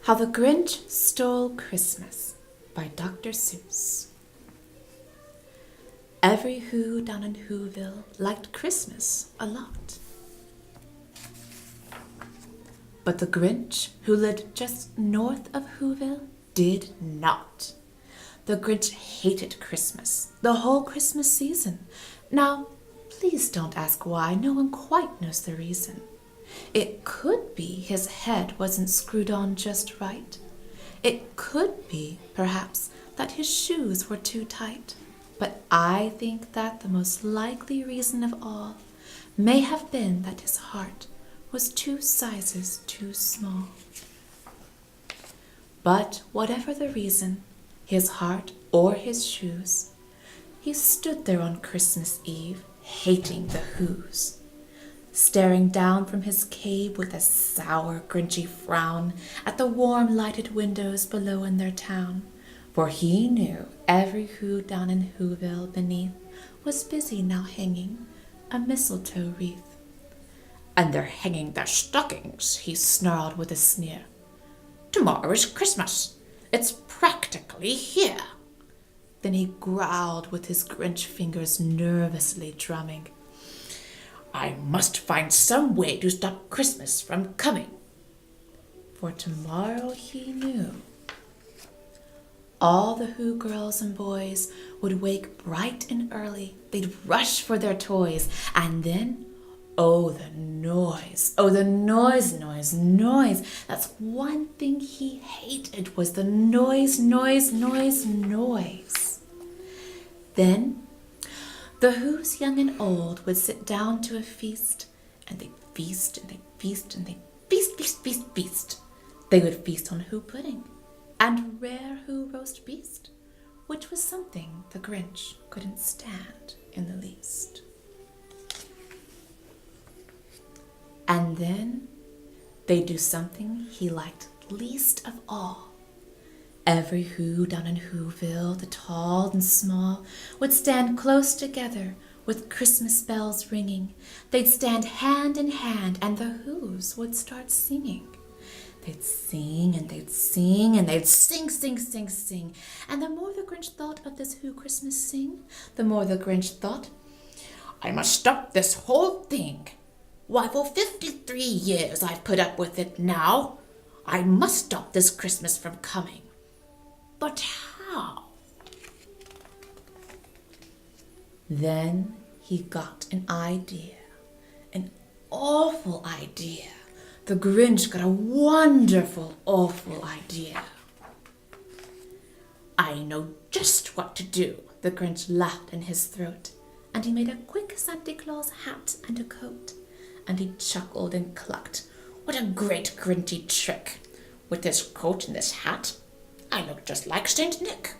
How the Grinch Stole Christmas by Dr. Seuss. Every Who down in Whoville liked Christmas a lot. But the Grinch, who lived just north of Whoville, did not. The Grinch hated Christmas, the whole Christmas season. Now, please don't ask why, no one quite knows the reason. It could be his head wasn't screwed on just right. It could be, perhaps, that his shoes were too tight. But I think that the most likely reason of all may have been that his heart was 2 sizes too small. But whatever the reason, his heart or his shoes, he stood there on Christmas Eve, hating the Whos, staring down from his cave with a sour, grinchy frown at the warm lighted windows below in their town, for he knew every Who down in Whoville beneath was busy now hanging a mistletoe wreath. "And they're hanging their stockings," he snarled with a sneer. "Tomorrow is Christmas. It's practically here." Then he growled with his Grinch fingers nervously drumming. "I must find some way to stop Christmas from coming." For tomorrow, he knew, all the Who girls and boys would wake bright and early. They'd rush for their toys, and then, oh, the noise. Oh, the noise, noise, noise. That's one thing he hated, was the noise, noise, noise, noise. Then the Whos, young and old, would sit down to a feast, and they'd feast, and they'd feast, and they'd feast, feast, feast, feast. They would feast on Who pudding, and rare Who roast beast, which was something the Grinch couldn't stand in the least. And then they'd do something he liked least of all. Every Who down in Whoville, the tall and small, would stand close together with Christmas bells ringing. They'd stand hand in hand, and the Whos would start singing. They'd sing, and they'd sing, and they'd sing, sing, sing, sing. And the more the Grinch thought of this Who Christmas sing, the more the Grinch thought, "I must stop this whole thing. Why, for 53 years I've put up with it now. I must stop this Christmas from coming. But how?" Then he got an idea, an awful idea. The Grinch got a wonderful, awful idea. "I know just what to do," the Grinch laughed in his throat, and he made a quick Santa Claus hat and a coat, and he chuckled and clucked. "What a great Grinchy trick! With this coat and this hat, I look just like Saint Nick.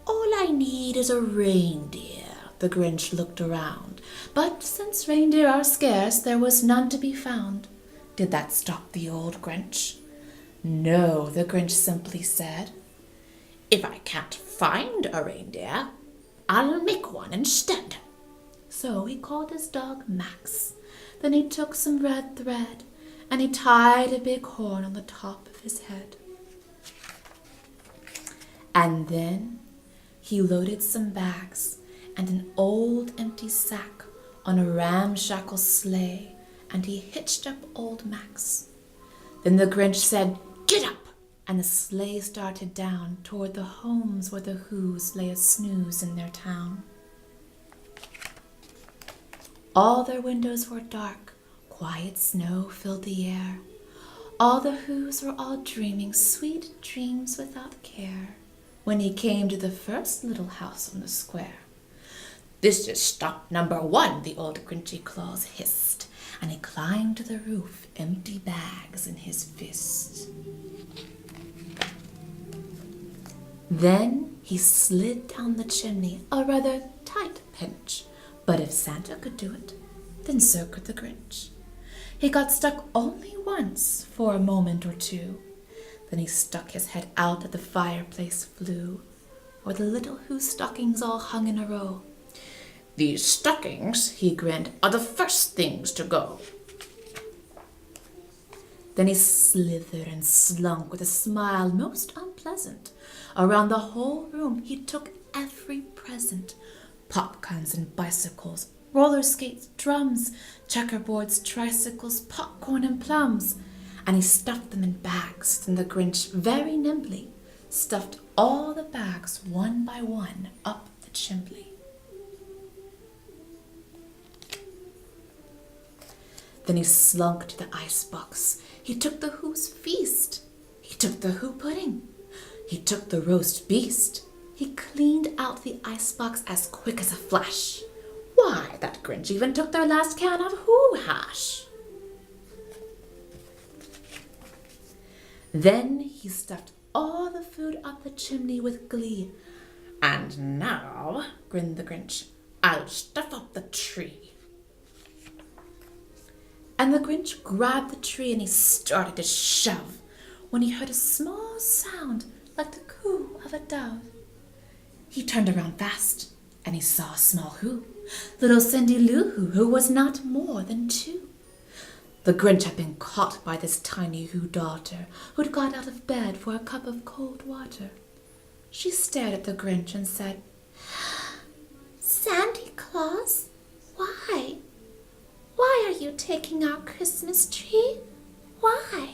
All I need is a reindeer." The Grinch looked around, but since reindeer are scarce, there was none to be found. Did that stop the old Grinch? No, the Grinch simply said, "If I can't find a reindeer, I'll make one instead." So he called his dog Max. Then he took some red thread, and he tied a big horn on the top of his head. And then he loaded some bags and an old empty sack on a ramshackle sleigh, and he hitched up old Max. Then the Grinch said, "Get up!" and the sleigh started down toward the homes where the Whos lay a snooze in their town. All their windows were dark, quiet snow filled the air. All the Whos were all dreaming sweet dreams without care, when he came to the first little house on the square. "This is stop number 1, the old Grinchy Claus hissed, and he climbed to the roof, empty bags in his fist. Then he slid down the chimney, a rather tight pinch, but if Santa could do it, then so could the Grinch. He got stuck only once for a moment or two. Then he stuck his head out at the fireplace flue, where the little Who stockings all hung in a row. "These stockings," he grinned, "are the first things to go." Then he slithered and slunk with a smile most unpleasant. Around the whole room he took every present. Popguns and bicycles, roller skates, drums, checkerboards, tricycles, popcorn and plums. And he stuffed them in bags. Then the Grinch very nimbly stuffed all the bags one by one up the chimney. Then he slunk to the icebox. He took the Who's feast. He took the Who pudding. He took the roast beast. He cleaned out the icebox as quick as a flash. Why, that Grinch even took their last can of Who hash. Then he stuffed all the food up the chimney with glee. And now, grinned the Grinch, I'll stuff up the tree. And the Grinch grabbed the tree and he started to shove when he heard a small sound like the coo of a dove. He turned around fast and he saw a small Who, little Cindy Lou Who was not more than 2. The Grinch had been caught by this tiny Who daughter who'd got out of bed for a cup of cold water. She stared at the Grinch and said, Santa Claus, why? Why are you taking our Christmas tree? Why?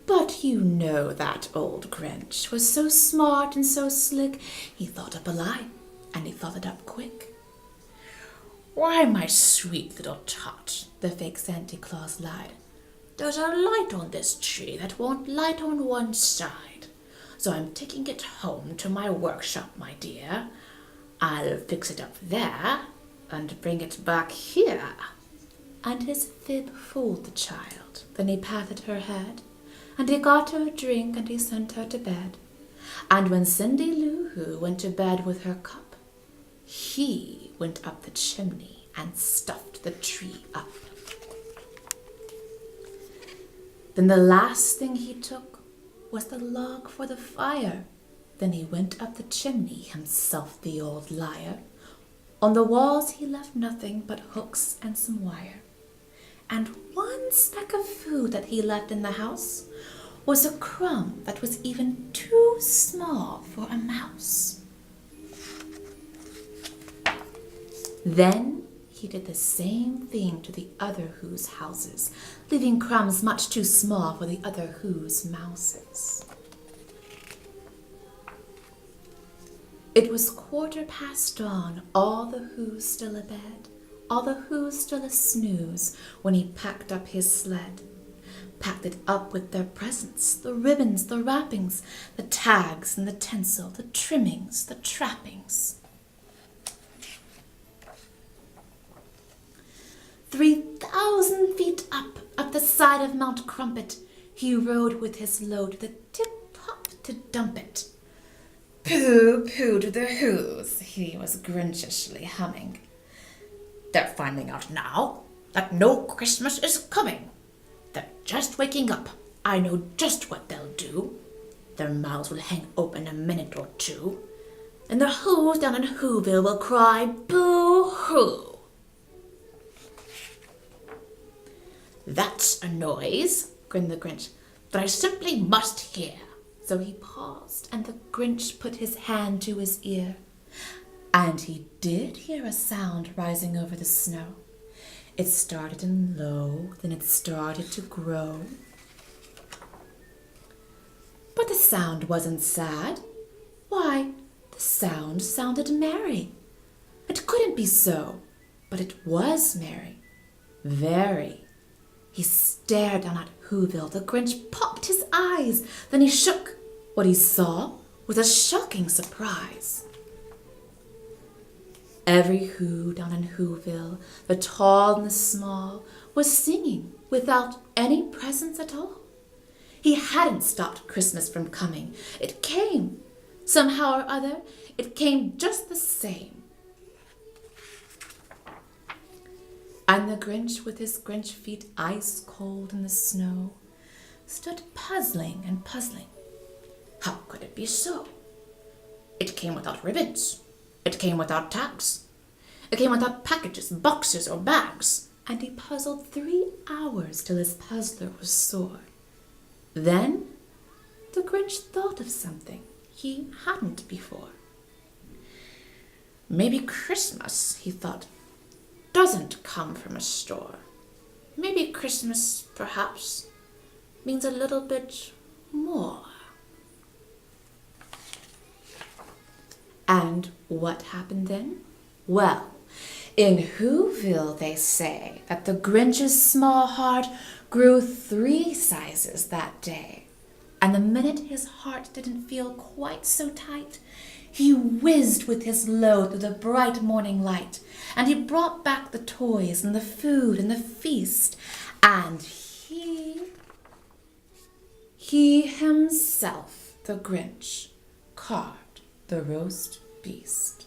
But you know that old Grinch was so smart and so slick, he thought up a lie, and he thought it up quick. Why, my sweet little tot, the fake Santa Claus lied, there's a light on this tree that won't light on one side. So I'm taking it home to my workshop, my dear. I'll fix it up there and bring it back here. And his fib fooled the child. Then he patted her head, and he got her a drink, and he sent her to bed. And when Cindy Lou Who went to bed with her cup, he went up the chimney and stuffed the tree up. Then the last thing he took was the log for the fire. Then he went up the chimney himself, the old liar. On the walls he left nothing but hooks and some wire. And one speck of food that he left in the house was a crumb that was even too small for a mouse. Then he did the same thing to the other Who's houses, leaving crumbs much too small for the other Who's mouses. It was 1/4 dawn, all the Who's still abed, all the Who's still a snooze, when he packed up his sled. Packed it up with their presents, the ribbons, the wrappings, the tags and the tinsel, the trimmings, the trappings. 3,000 feet up the side of Mount Crumpet, he rode with his load, the tip-top to dump it. Pooh-pooh to the Who's, he was grinchishly humming. They're finding out now that no Christmas is coming. They're just waking up. I know just what they'll do. Their mouths will hang open a minute or two. And the Who's down in Whoville will cry, boo-hoo. That's a noise, grinned the Grinch, that I simply must hear. So he paused, and the Grinch put his hand to his ear. And he did hear a sound rising over the snow. It started in low, then it started to grow. But the sound wasn't sad. Why, the sound sounded merry. It couldn't be so, but it was merry. Very. He stared down at Whoville. The Grinch popped his eyes. Then he shook. What he saw was a shocking surprise. Every Who down in Whoville, the tall and the small, was singing without any presents at all. He hadn't stopped Christmas from coming. It came. Somehow or other, it came just the same. And the Grinch, with his Grinch feet ice cold in the snow, stood puzzling and puzzling. How could it be so? It came without ribbons. It came without tags. It came without packages, boxes, or bags. and he puzzled 3 hours till his puzzler was sore. Then the Grinch thought of something he hadn't before. Maybe Christmas, he thought, doesn't come from a store. Maybe Christmas, perhaps, means a little bit more. And what happened then? Well, in Whoville they say that the Grinch's small heart grew 3 sizes that day. And the minute his heart didn't feel quite so tight, he whizzed with his load through the bright morning light, and he brought back the toys and the food and the feast, and he himself, the Grinch, carved the roast beast.